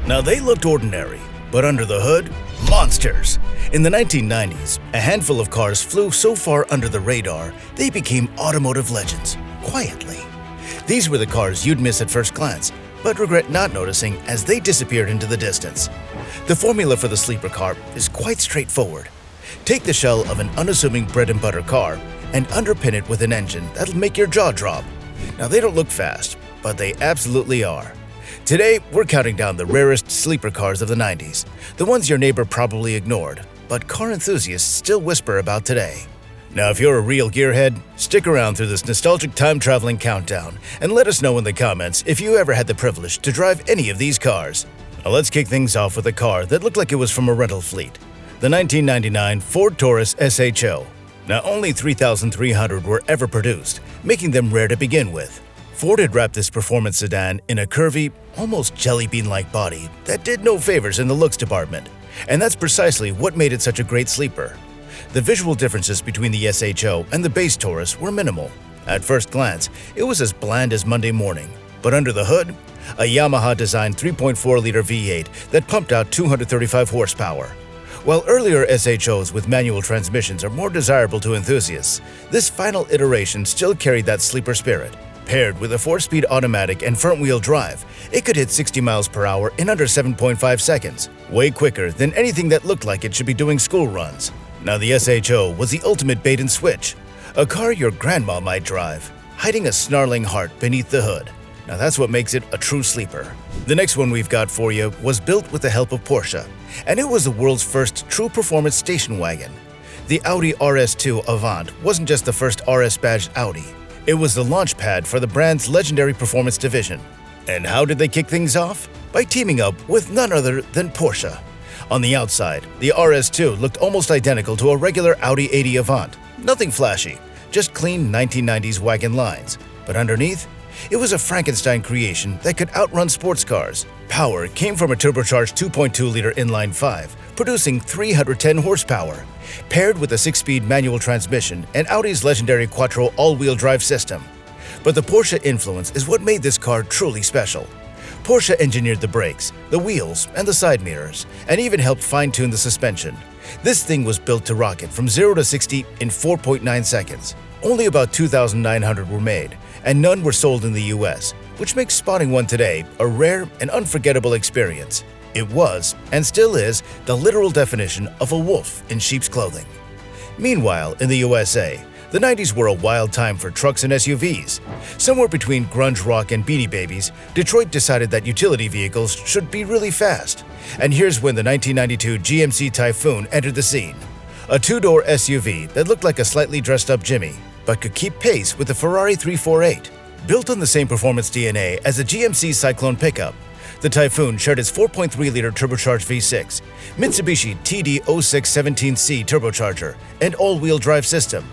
Now they looked ordinary, but under the hood, monsters. In the 1990s, a handful of cars flew so far under the radar, they became automotive legends, quietly. These were the cars you'd miss at first glance, but regret not noticing as they disappeared into the distance. The formula for the sleeper car is quite straightforward. Take the shell of an unassuming bread and butter car and underpin it with an engine that'll make your jaw drop. Now they don't look fast, but they absolutely are. Today, we're counting down the rarest sleeper cars of the 90s, the ones your neighbor probably ignored, but car enthusiasts still whisper about today. Now, if you're a real gearhead, stick around through this nostalgic time-traveling countdown and let us know in the comments if you ever had the privilege to drive any of these cars. Now, let's kick things off with a car that looked like it was from a rental fleet, the 1999 Ford Taurus SHO. Now, only 3,300 were ever produced, making them rare to begin with. Ford had wrapped this performance sedan in a curvy, almost jelly bean-like body that did no favors in the looks department, and that's precisely what made it such a great sleeper. The visual differences between the SHO and the base Taurus were minimal. At first glance, it was as bland as Monday morning, but under the hood, a Yamaha-designed 3.4-liter V8 that pumped out 235 horsepower. While earlier SHOs with manual transmissions are more desirable to enthusiasts, this final iteration still carried that sleeper spirit. Paired with a 4-speed automatic and front-wheel drive, it could hit 60 miles per hour in under 7.5 seconds, way quicker than anything that looked like it should be doing school runs. Now the SHO was the ultimate bait and switch, a car your grandma might drive, hiding a snarling heart beneath the hood. Now that's what makes it a true sleeper. The next one we've got for you was built with the help of Porsche, and it was the world's first true performance station wagon. The Audi RS2 Avant wasn't just the first RS-badged Audi. It was the launch pad for the brand's legendary performance division. And how did they kick things off? By teaming up with none other than Porsche. On the outside, the RS2 looked almost identical to a regular Audi 80 Avant. Nothing flashy, just clean 1990s wagon lines. But underneath, it was a Frankenstein creation that could outrun sports cars. Power came from a turbocharged 2.2-liter inline-5, producing 310 horsepower, paired with a 6-speed manual transmission and Audi's legendary Quattro all-wheel drive system. But the Porsche influence is what made this car truly special. Porsche engineered the brakes, the wheels, and the side mirrors, and even helped fine-tune the suspension. This thing was built to rocket from 0 to 60 in 4.9 seconds. Only about 2,900 were made, and none were sold in the US, which makes spotting one today a rare and unforgettable experience. It was, and still is, the literal definition of a wolf in sheep's clothing. Meanwhile, in the USA, the 90s were a wild time for trucks and SUVs. Somewhere between grunge rock and Beanie Babies, Detroit decided that utility vehicles should be really fast. And here's when the 1992 GMC Typhoon entered the scene. A two-door SUV that looked like a slightly dressed-up Jimmy, but could keep pace with the Ferrari 348. Built on the same performance DNA as the GMC Cyclone pickup, the Typhoon shared its 4.3-liter turbocharged V6, Mitsubishi TD0617C turbocharger, and all-wheel drive system.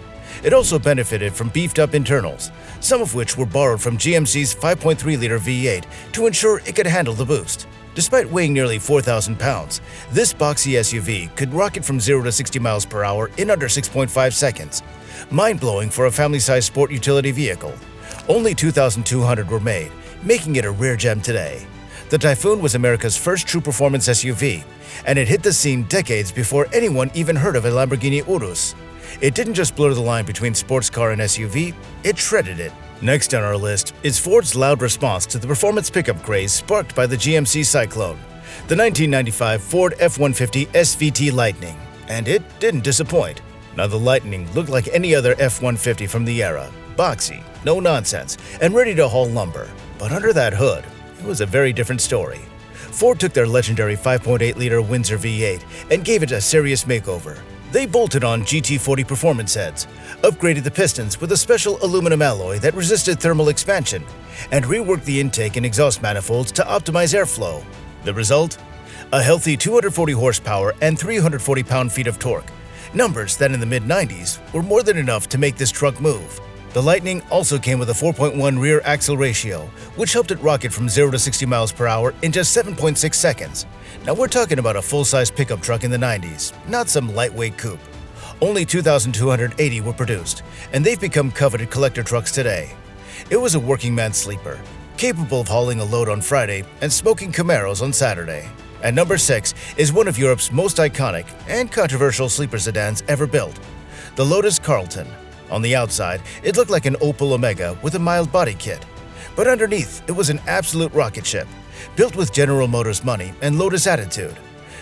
It also benefited from beefed-up internals, some of which were borrowed from GMC's 5.3-liter V8 to ensure it could handle the boost. Despite weighing nearly 4,000 pounds, this boxy SUV could rocket from 0 to 60 miles per hour in under 6.5 seconds. Mind-blowing for a family-sized sport utility vehicle. Only 2,200 were made, making it a rare gem today. The Typhoon was America's first true performance SUV, and it hit the scene decades before anyone even heard of a Lamborghini Urus. It didn't just blur the line between sports car and SUV, it shredded it. Next on our list is Ford's loud response to the performance pickup craze sparked by the GMC Cyclone, the 1995 Ford F-150 SVT Lightning, and it didn't disappoint. Now the Lightning looked like any other F-150 from the era, boxy, no nonsense, and ready to haul lumber. But under that hood, it was a very different story. Ford took their legendary 5.8-liter Windsor V8 and gave it a serious makeover. They bolted on GT40 performance heads, upgraded the pistons with a special aluminum alloy that resisted thermal expansion, and reworked the intake and exhaust manifolds to optimize airflow. The result? A healthy 240 horsepower and 340 pound-feet of torque, numbers that in the mid-90s were more than enough to make this truck move. The Lightning also came with a 4.1 rear axle ratio, which helped it rocket from 0 to 60 miles per hour in just 7.6 seconds. Now we're talking about a full-size pickup truck in the 90s, not some lightweight coupe. Only 2,280 were produced, and they've become coveted collector trucks today. It was a working man's sleeper, capable of hauling a load on Friday and smoking Camaros on Saturday. And number 6 is one of Europe's most iconic and controversial sleeper sedans ever built, the Lotus Carlton. On the outside, it looked like an Opel Omega with a mild body kit, but underneath it was an absolute rocket ship, built with General Motors money and Lotus attitude.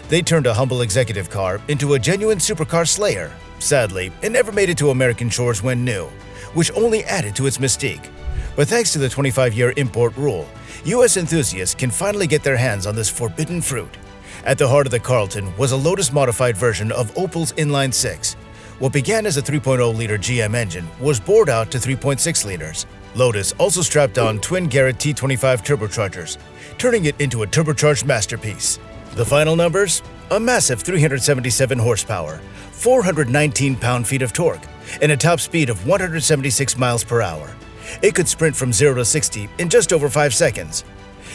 They turned a humble executive car into a genuine supercar slayer. Sadly, it never made it to American shores when new, which only added to its mystique. But thanks to the 25-year import rule, U.S. enthusiasts can finally get their hands on this forbidden fruit. At the heart of the Carlton was a Lotus-modified version of Opel's inline 6. What began as a 3.0-liter GM engine was bored out to 3.6 liters. Lotus also strapped on twin Garrett T25 turbochargers, turning it into a turbocharged masterpiece. The final numbers? A massive 377 horsepower, 419 pound-feet of torque, and a top speed of 176 miles per hour. It could sprint from 0 to 60 in just over 5 seconds.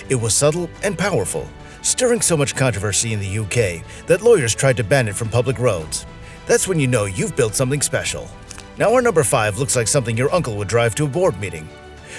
It was subtle and powerful, stirring so much controversy in the UK that lawyers tried to ban it from public roads. That's when you know you've built something special. Now our number 5 looks like something your uncle would drive to a board meeting.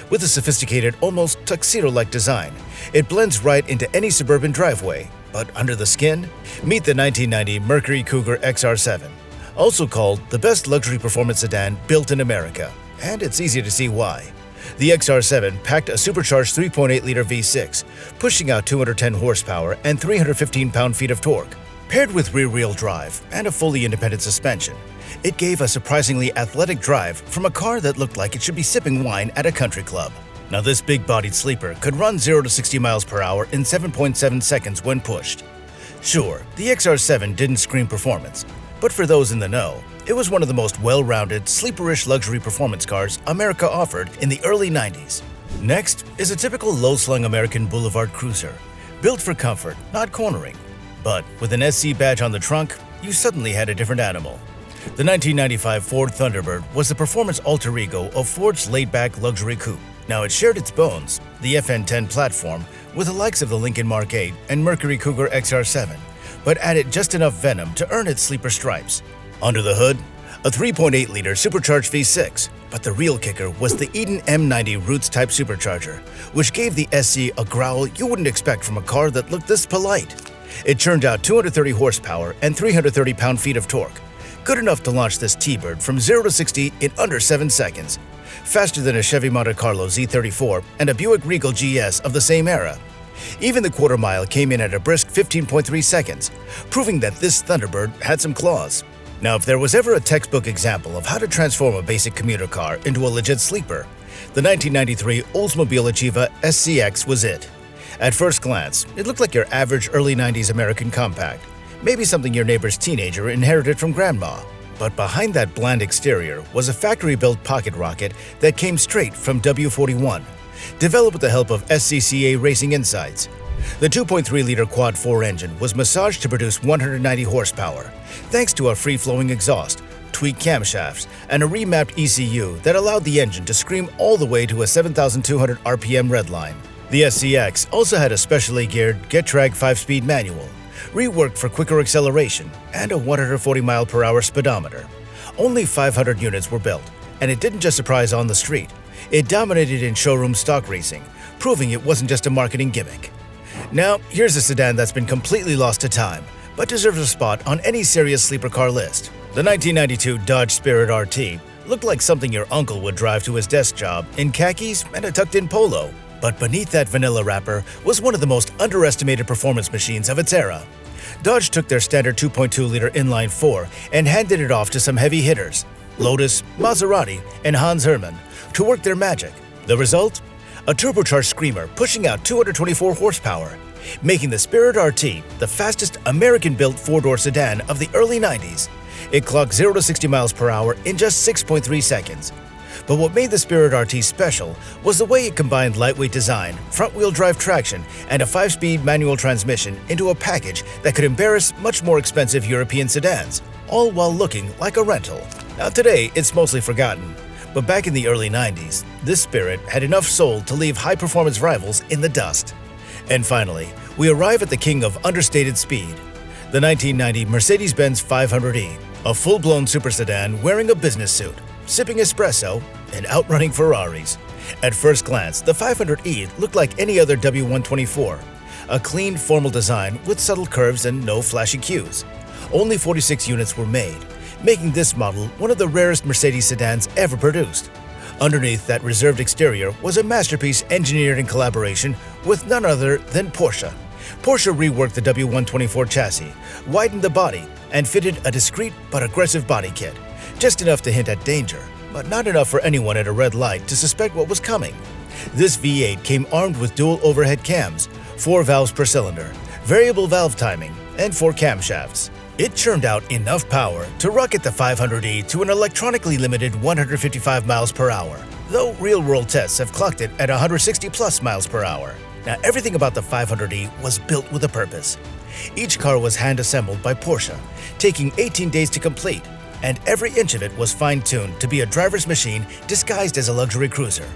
With a sophisticated, almost tuxedo-like design, it blends right into any suburban driveway. But under the skin, meet the 1990 Mercury Cougar XR7, also called the best luxury performance sedan built in America. And it's easy to see why. The XR7 packed a supercharged 3.8-liter V6, pushing out 210 horsepower and 315 pound-feet of torque. Paired with rear-wheel drive and a fully independent suspension, it gave a surprisingly athletic drive from a car that looked like it should be sipping wine at a country club. Now this big-bodied sleeper could run 0 to 60 miles per hour in 7.7 seconds when pushed. Sure, the XR7 didn't scream performance, but for those in the know, it was one of the most well-rounded, sleeperish luxury performance cars America offered in the early 90s. Next is a typical low-slung American boulevard cruiser, built for comfort, not cornering. But with an SC badge on the trunk, you suddenly had a different animal. The 1995 Ford Thunderbird was the performance alter ego of Ford's laid-back luxury coupe. Now it shared its bones, the FN10 platform, with the likes of the Lincoln Mark 8 and Mercury Cougar XR7, but added just enough venom to earn its sleeper stripes. Under the hood, a 3.8-liter supercharged V6, but the real kicker was the Eden M90 Roots-type supercharger, which gave the SC a growl you wouldn't expect from a car that looked this polite. It churned out 230 horsepower and 330 pound-feet of torque, good enough to launch this T-Bird from 0 to 60 in under 7 seconds, faster than a Chevy Monte Carlo Z34 and a Buick Regal GS of the same era. Even the quarter mile came in at a brisk 15.3 seconds, proving that this Thunderbird had some claws. Now, if there was ever a textbook example of how to transform a basic commuter car into a legit sleeper, the 1993 Oldsmobile Achieva SCX was it. At first glance, it looked like your average early 90s American compact, maybe something your neighbor's teenager inherited from grandma. But behind that bland exterior was a factory-built pocket rocket that came straight from W41, developed with the help of SCCA Racing Insights. The 2.3-liter quad-4 engine was massaged to produce 190 horsepower, thanks to a free-flowing exhaust, tweaked camshafts, and a remapped ECU that allowed the engine to scream all the way to a 7,200 RPM redline. The SCX also had a specially geared Getrag 5-speed manual, reworked for quicker acceleration, and a 140-mile-per-hour speedometer. Only 500 units were built, and it didn't just surprise on the street. It dominated in showroom stock racing, proving it wasn't just a marketing gimmick. Now, here's a sedan that's been completely lost to time, but deserves a spot on any serious sleeper car list. The 1992 Dodge Spirit RT looked like something your uncle would drive to his desk job in khakis and a tucked-in polo. But beneath that vanilla wrapper was one of the most underestimated performance machines of its era. Dodge took their standard 2.2-liter inline-4 and handed it off to some heavy hitters, Lotus, Maserati, and Hans Hermann, to work their magic. The result? A turbocharged screamer pushing out 224 horsepower, making the Spirit RT the fastest American-built four-door sedan of the early 90s. It clocked 0 to 60 miles per hour in just 6.3 seconds. But what made the Spirit RT special was the way it combined lightweight design, front-wheel drive traction, and a 5-speed manual transmission into a package that could embarrass much more expensive European sedans, all while looking like a rental. Now today, it's mostly forgotten, but back in the early 90s, this Spirit had enough soul to leave high-performance rivals in the dust. And finally, we arrive at the king of understated speed, the 1990 Mercedes-Benz 500e, a full-blown super sedan wearing a business suit, sipping espresso, and outrunning Ferraris. At first glance, the 500E looked like any other W124, a clean, formal design with subtle curves and no flashy cues. Only 46 units were made, making this model one of the rarest Mercedes sedans ever produced. Underneath that reserved exterior was a masterpiece engineered in collaboration with none other than Porsche. Porsche reworked the W124 chassis, widened the body, and fitted a discreet but aggressive body kit, just enough to hint at danger, but not enough for anyone at a red light to suspect what was coming. This V8 came armed with dual overhead cams, 4 valves per cylinder, variable valve timing, and 4 camshafts. It churned out enough power to rocket the 500E to an electronically limited 155 miles per hour, though real-world tests have clocked it at 160+ miles per hour. Now, everything about the 500E was built with a purpose. Each car was hand-assembled by Porsche, taking 18 days to complete, and every inch of it was fine-tuned to be a driver's machine disguised as a luxury cruiser.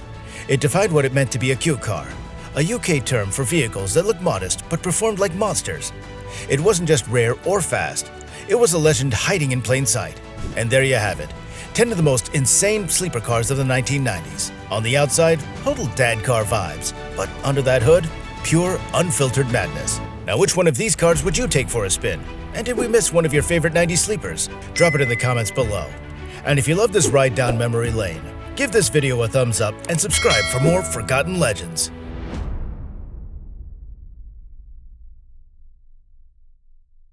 It defined what it meant to be a Q car, a UK term for vehicles that looked modest but performed like monsters. It wasn't just rare or fast, it was a legend hiding in plain sight. And there you have it, 10 of the most insane sleeper cars of the 1990s. On the outside, total dad car vibes, but under that hood, pure, unfiltered madness. Now, which one of these cars would you take for a spin? And did we miss one of your favorite 90s sleepers? Drop it in the comments below. And if you love this ride down memory lane, give this video a thumbs up and subscribe for more Forgotten Legends.